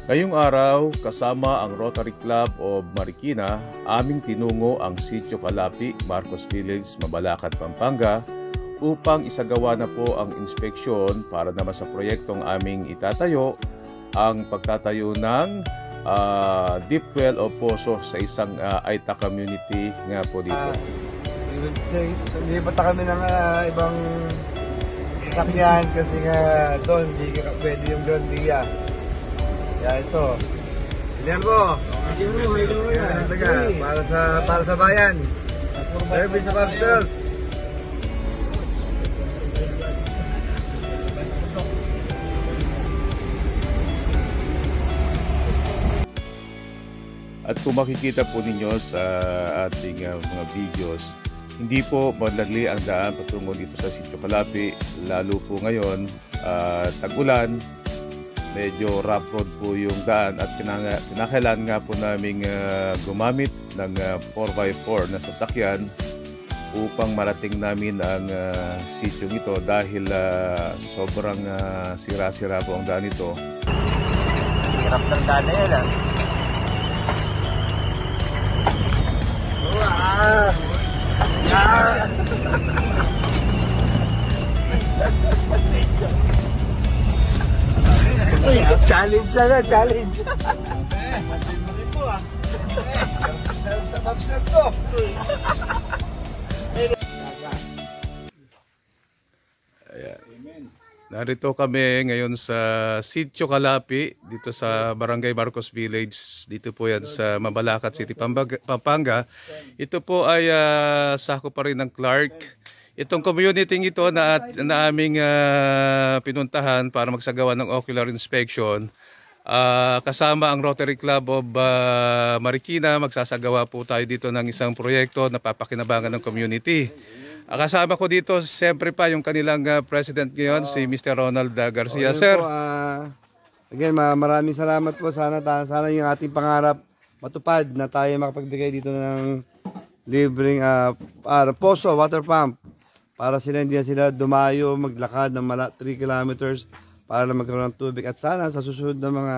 Ngayong araw, kasama ang Rotary Club of Marikina, aming tinungo ang Sitio Calapi, Marcos Village, Mabalacat, Pampanga upang isagawa na po ang inspeksyon para naman sa proyektong aming itatayo, ang pagtatayo ng deep well o poso sa isang Aita community nga po dito. Lipat na kami ng ibang sakyan kasi nga doon hindi pwede yung Grandia. Kaya ito. Ilihan po. Para sa bayan. Service sa Pabsol. At kung makikita po ninyo sa ating mga videos, hindi po madali ang daan patungo dito sa Sitio Calapi, lalo po ngayon, tag-ulan, medyo rough road po yung daan at kinakailangan nga po naming gumamit ng 4x4 na sasakyan upang marating namin ang sityong ito dahil sobrang sira-sira po ang daan ito. Hirap ng daan na yan Challenge na, challenge. Sa Pabsol to. Narito kami ngayon sa Sitio Calapi, dito sa Barangay Marcos Village. Dito po yan sa Mabalacat City, Pampanga. Ito po ay sakop pa rin ng Clark. Itong community ito na aming pinuntahan para magsagawa ng ocular inspection. Kasama ang Rotary Club of Marikina, magsasagawa po tayo dito ng isang proyekto na papakinabangan ng community. Kasama ko dito, siyempre pa yung kanilang president ngayon, si Mr. Ronald Garcia. Sir. Again, maraming salamat po. Sana yung ating pangarap matupad na tayo makapagbigay dito ng libreng poso, water pump. Para sila hindi sila dumayo, maglakad ng 3 kilometers para lang magkaroon ng tubig. At sana sa susunod na mga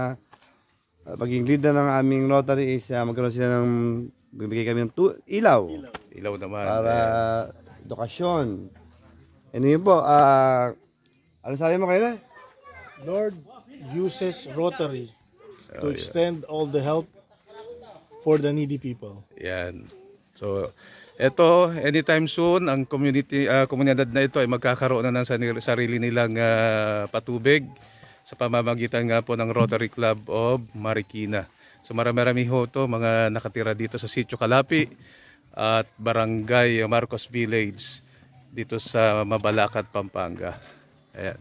maging leader ng aming Rotary is magkaroon sila ng bibigay kami ng ilaw. Ilaw naman. Para edukasyon. Ano yun po? Ano sabi mo kayo? Lord uses Rotary to extend all the help for the needy people. Yan. So, eto, anytime soon, ang komunidad na ito ay magkakaroon na ng sarili nilang patubig sa pamamagitan nga po ng Rotary Club of Marikina. So marami-rami ho ito, mga nakatira dito sa Sitio Calapi at Barangay Marcos Village dito sa Mabalacat, Pampanga. Ayan.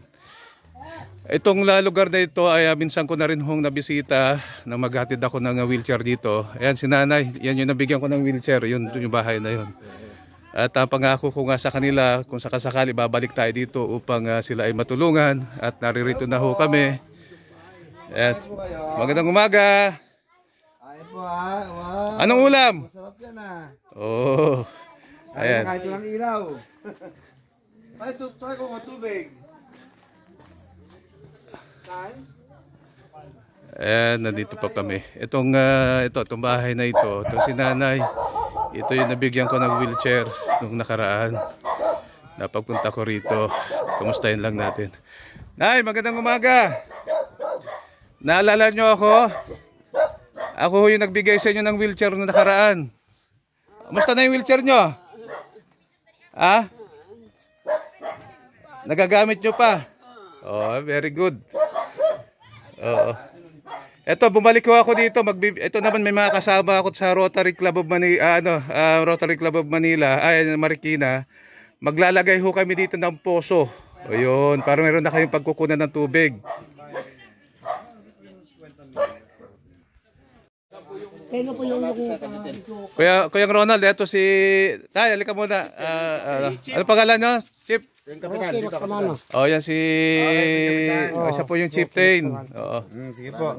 Itong lugar na ito ay minsan ko na rin hong nabisita na maghatid ako ng wheelchair dito. Ayan si nanay, yan yung nabigyan ko ng wheelchair, yun yung bahay na yun. At pangako ko nga sa kanila kung sakasakali babalik tayo dito upang sila ay matulungan at naririto na ho kami. At magandang umaga. Ay po wow. Anong ulam? Masarap yan Oh. Ayan. Kahit walang ilaw. Try ko ng tubig. Ayan, nandito pa kami. Itong bahay na ito, itong si nanay, ito yung nabigyan ko ng wheelchair nung nakaraan. Napagpunta ko rito. Kumustahin lang natin. Nay, magandang umaga. Naalala nyo ako? Ako yung nagbigay sa inyo ng wheelchair nung nakaraan. Kumusta na yung wheelchair nyo? Nagagamit nyo pa? Oh, very good. Oo. Ito, bumalik ko ako dito. Ito naman may mga kasama ako sa Rotary Club of Manila, Rotary Club of Manila, Marikina. Maglalagay ho kami dito ng poso. O yun, para meron na kayong pagkukunan ng tubig. Kuya Ronald, ito si... Tay, halika muna. Ano pangalan nyo? Chip? Oh, yan si... Isa po yung chieftain. Oo. Sige po.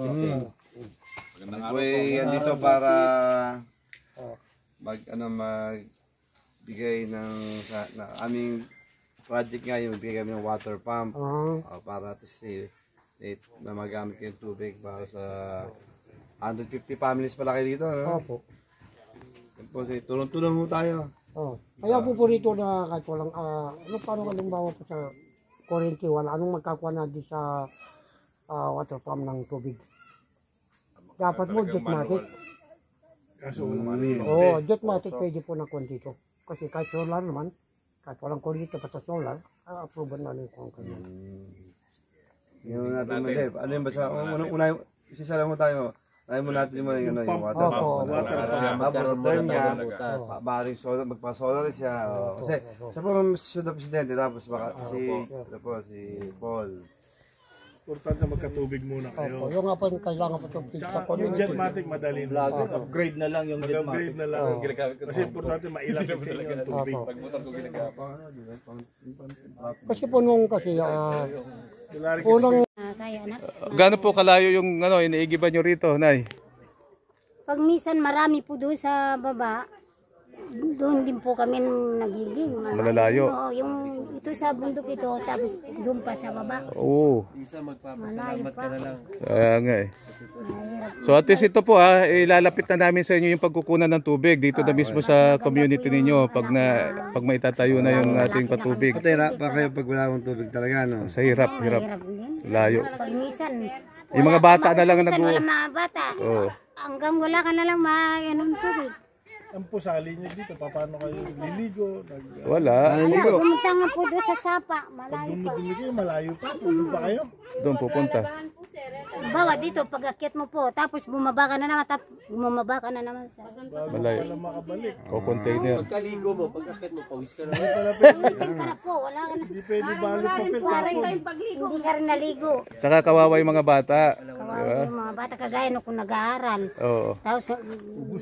Yan dito para magbigay ng aming project nga yung bigay kami ng water pump para na magamit kayong tubig para sa 150 families pala kayo dito, no? Opo. Yan po, tulong-tulong mo tayo. Oh. Kaya po rito na kahit walang, ano paano halimbawa po sa kuryente, wala anong magkakuha na di sa water pump ng tubig. Dapat mo jetmatic. Kaso mali. Oo, jetmatic pwede po ng konti to. Kasi kahit solar naman, kahit walang kuryente pa sa solar, approve na rin kung kanya. Yung natin mo, Dave. Ano yung basta, una, isisala mo tayo. Ayaw mo natin mo yung water pump. Tapos sa turn niya, maaaring solar, magpa-solar siya. Kasi siya po ang susunod na presidente, tapos baka si Paul. Importante magkatubig muna kayo. Yung nga po yung kailangan po itong pizza Tsaka yung Jetmatic madali na. Upgrade na lang yung Jetmatic. Upgrade na lang. Kasi importante mailapit sa inyo ang tubig. Kasi po nung kasi, unang Kaya anak. Gaano po kalayo yung iniigiban nyo rito, Nay? Pag minsan marami po doon sa baba, doon din po kami nagiging. Malalayo. Oo, yung ito sa bundok ito, tapos doon pa sa baba. Oo. Malayo pa. Kaya nga eh. So at least ito po ilalapit na namin sa inyo yung pagkukunan ng tubig dito na mismo sa community ninyo pag maitatayo na yung ating patubig. Patira pa kayo pag wala akong tubig talaga, no? Sa hirap. Hirap din. Layo. Pag minsan, Yung mga bata na lang ang minsan nag- wala mga bata. Oo. Hanggang wala ka na lang mag-inom tubig. Ang pusali nyo dito, paano kayo liligo? Wala. Wala, pumunta nga po doon sa Sapa. Malayo pa. Dumidumi kayo, malayo pa. Doon pa kayo. Doon pupunta. Bawa dito, pag akyat mo po, tapos bumaba ka na naman, tapos bumaba ka na naman sa... Malayo. Wala makabalik. O container. Pagkaligo mo, pagkakit mo, pawis ka na. Minsan ka na po, wala ka na. Hindi pwede balo papel tapon. Hindi ka rin naligo. Tsaka kawawa yung mga bata. Kawawa yung mga bata, kagaya nung kung nag-aaral. Oo. Tapos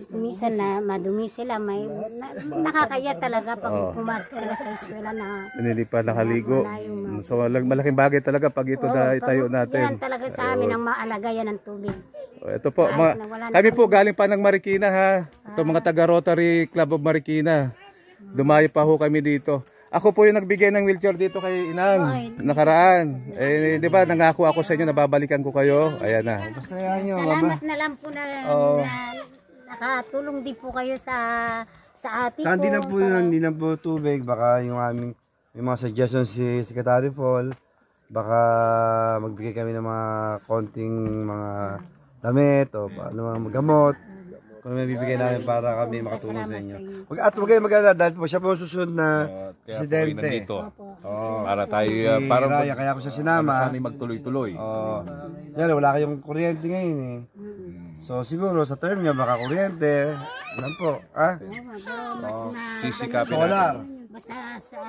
minsan na madumi sila, nakakaya talaga pag pumasok sila sa eskwela na... Hindi pa nakaligo. So malaking bagay talaga pag ito na itayo Yan natin. talaga sa amin ang maalagayan ng tubig. Ito po, kami po galing pa ng Marikina ha. Ito mga taga Rotary Club of Marikina. Dumayo pa ho kami dito. Ako po yung nagbigay ng wheelchair dito kay Inang nakaraan. Di ba nangako ako sa inyo na babalikan ko kayo. Ayan na. Basta yan nyo, Salamat na lang po na nakatulong din po kayo sa atin Saan po. din na po yun, hindi na po tubig. Baka yung aming, yung mga suggestions si Secretary Paul, baka magbigay kami ng mga konting mga damit o ano mga gamot. Kung may bibigay namin para kami makatulong sa inyo. At huwag kayong mag-alala dahil po siya po ang susunod na presidente. Para tayo, Para Raya, kaya ako siya sinama. sana magtuloy-tuloy. Yan, wala kayong kuryente ngayon eh. So siguro sa term niya baka kuryente. Alam po, ha? Sisikapin Solar. Basta sa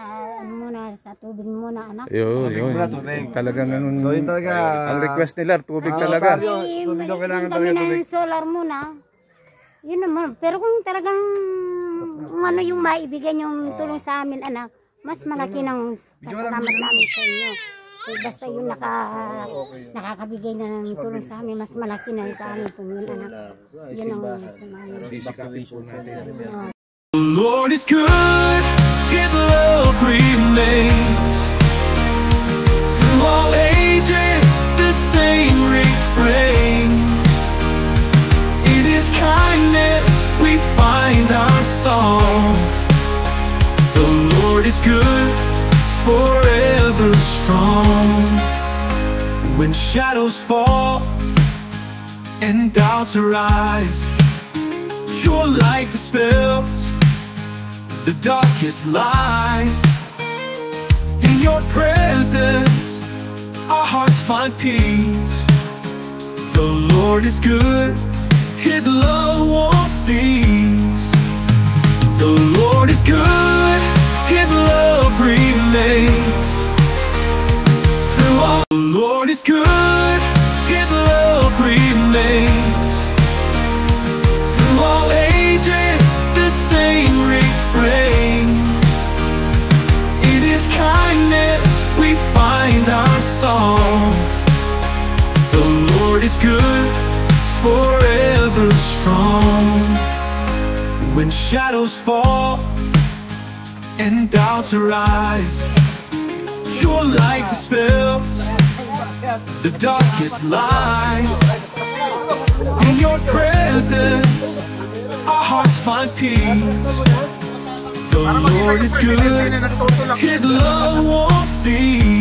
ano muna, sa tubig muna anak. Yun. Tubig. Talagang So yun talaga. ang request nila, tubig talaga. Tubig daw kailangan kami talaga na tubig. ng solar muna. Yun naman. Pero kung talagang kung ano yung maibigay yung tulong sa amin anak, mas malaki ng pasalamat namin sa inyo. Eh, basta yung nakakabigay ng tulong sa amin, mas malaki na sa amin po yun anak. Yun ang Sisikapin po natin. The Lord is good, His love remains. Through all ages, the same refrain. In His kindness, we find our song. The Lord is good, forever strong. When shadows fall and doubts arise, your light dispels the darkest lies. In your presence, our hearts find peace. The Lord is good, His love won't cease. The Lord is good, His love remains. Through all, the Lord is good, His love remains. Through all ages, the same refrain. In His kindness, we find our song. The Lord is good, forever strong. When shadows fall and doubts arise, your light dispels the darkest light. In your presence, our hearts find peace. The Lord is good, His love won't cease.